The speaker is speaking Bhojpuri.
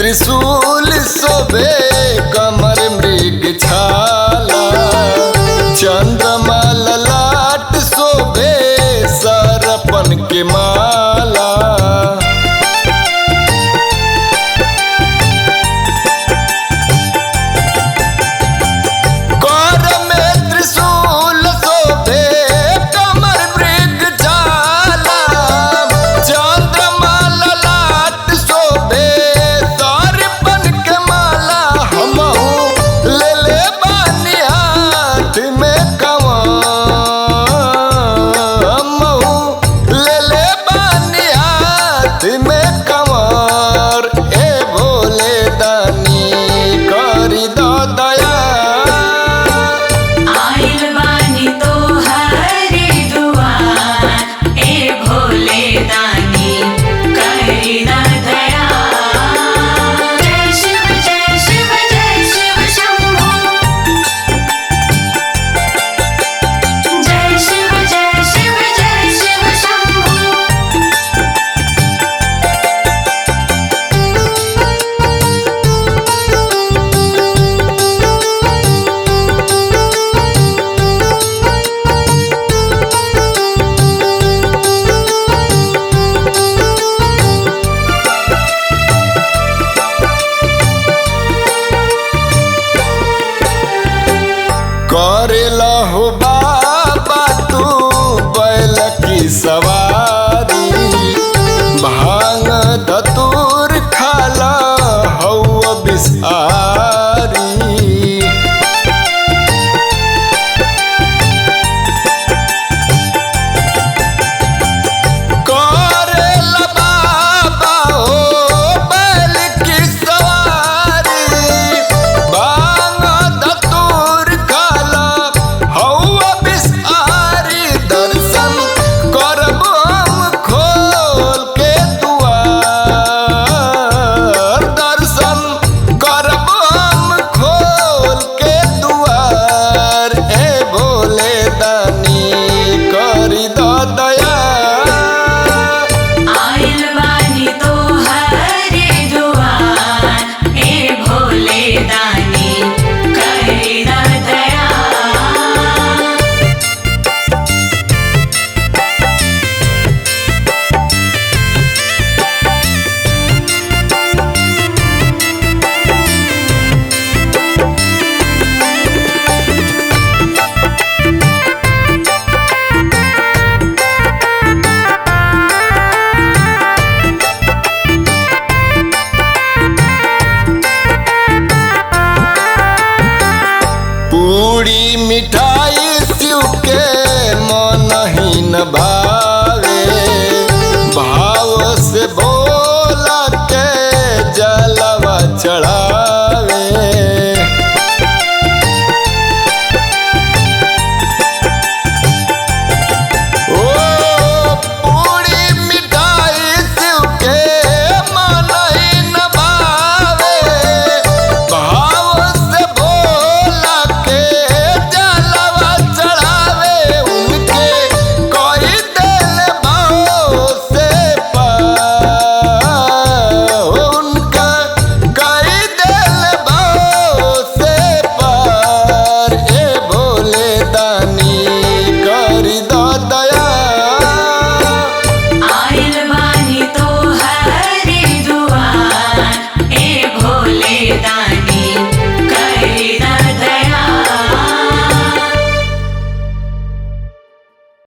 त्रिशूल शोभे कमर मृग छाला, चंद्रमा ललाट शोभे सरपन के माला। कर में त्रिशूल शोभे कमर मृग छाला, चंद्रमा ललाट शोभे सरपन के माला। हमहू ले ले बानी हाथ में कंवर, हमहू ले ले बानी हाथ में कंवर। ए भोले दानी करी दो दया, आइल बानी तोहरे दुआर, ए भोले दानी करी ना दया। जय शिव जय शिव जय शिव शंभो, जय शिव जय शिव जय शिव शंभो। करेला हो बाबा तू बैल की सवारी, भांग धतूर खाला हौ बिसारी। करेला बाबा हो बैल की सवारी, भांग धतूर खाला हौ बिसारी। दर्शन करब हम खोल के दुआर, दर्शन करब हम खोल के दुआर। ए भोले दानी करी दो दया, आइल बानी तोहरे दुआर, ए भोले दानी करी ना दया। पूरी मिठाई शिव के मन ही न भावे।